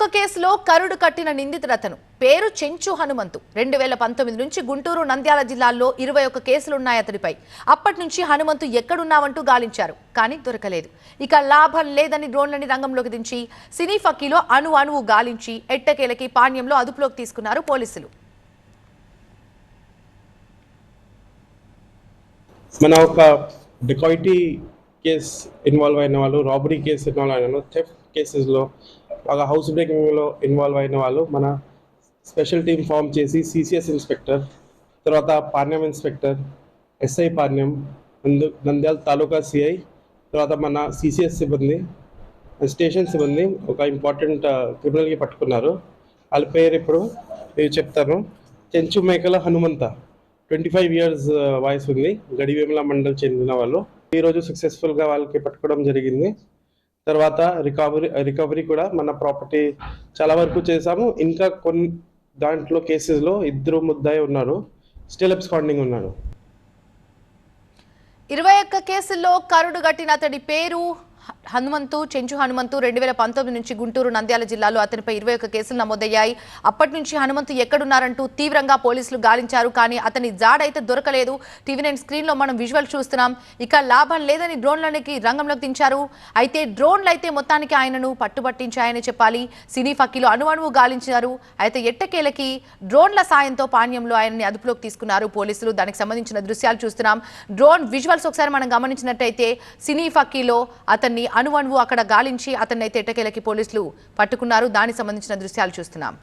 21 కేసులో కరుడు కట్టిన నిందితుడతను పేరు చెంచు హనుమంతు 2019 నుంచి గుంటూరు నంద్యాల జిల్లాల్లో 21 కేసులున్నాయి అతడిపై. అప్పటి నుంచి హనుమంతు ఎక్కడున్నావంటూ గాలించారు, కానీ దొరకలేదు. ఇక లాభం లేదని డ్రోన్లని రంగంలోకి దించి సినీ ఫక్కీలో అణువు గాలించి ఎట్టకేలకి పాణ్యంలో అదుపులోకి తీసుకున్నారు పోలీసులు. మన ఒక డికాయిటీ కేస్ ఇన్వాల్వ్ అయిన వాళ్ళు, రాబరీ కేసు ఇన్వాల్వ్ అయిన వాళ్ళు, థెఫ్ట్ కేసెస్లో బాగా హౌస్ బ్రేకింగ్లో ఇన్వాల్వ్ అయిన వాళ్ళు మన స్పెషల్ టీమ్ ఫామ్ చేసి సిసిఎస్ ఇన్స్పెక్టర్, తర్వాత పాణ్యం ఇన్స్పెక్టర్, ఎస్ఐ పాణ్యం, నంద్యాల తాలూకా సిఐ, తర్వాత మన సిసిఎస్ సిబ్బంది, స్టేషన్ సిబ్బంది ఒక ఇంపార్టెంట్ క్రిమినల్కి పట్టుకున్నారు. వాళ్ళ పేరు ఇప్పుడు నేను చెప్తాను. చెంచు మేకల హనుమంత, 25 years వయసు ఉంది, గడివేముల మండల్ చెందిన వాళ్ళు. ఈరోజు సక్సెస్ఫుల్గా వాళ్ళకి పట్టుకోవడం జరిగింది. తర్వాత రికవరీ కూడా మన ప్రాపర్టీ చాలా వరకు చేసాము. ఇంకా కొన్ని దాంట్లో కేసెస్లో 2 ముద్దాయి ఉన్నారు, స్టిల్ అబ్స్కాండింగ్ ఉన్నాడు. 21 కేసుల్లో కరుడు గట్టిన అతడి పేరు హనుమంతు, చెంచు హనుమంతు. 2019 నుంచి గుంటూరు నంద్యాల జిల్లాలో అతనిపై 21 కేసులు నమోదయ్యాయి. అప్పటి నుంచి హనుమంతు ఎక్కడున్నారంటూ తీవ్రంగా పోలీసులు గాలించారు, కానీ అతని జాడైతే దొరకలేదు. టీవీ9 స్క్రీన్లో మనం విజువల్ చూస్తున్నాం. ఇక లాభం లేదని డ్రోన్లకి రంగంలోకి దించారు. అయితే డ్రోన్లు అయితే మొత్తానికి ఆయనను పట్టుబట్టించాయని చెప్పాలి. సినీ ఫక్కీలో అణువు గాలించారు. అయితే ఎట్టకేలకి డ్రోన్ల సాయంతో పాణ్యంలో ఆయనని అదుపులోకి తీసుకున్నారు పోలీసులు. దానికి సంబంధించిన దృశ్యాలు చూస్తున్నాం. డ్రోన్ విజువల్స్ ఒకసారి మనం గమనించినట్టయితే సినీ ఫక్కీలో అతన్ని అణువు అక్కడ గాలించి అతన్ని అయితే ఎట్టకేలకి పోలీసులు పట్టుకున్నారు. దానికి సంబంధించిన దృశ్యాలు చూస్తున్నాం.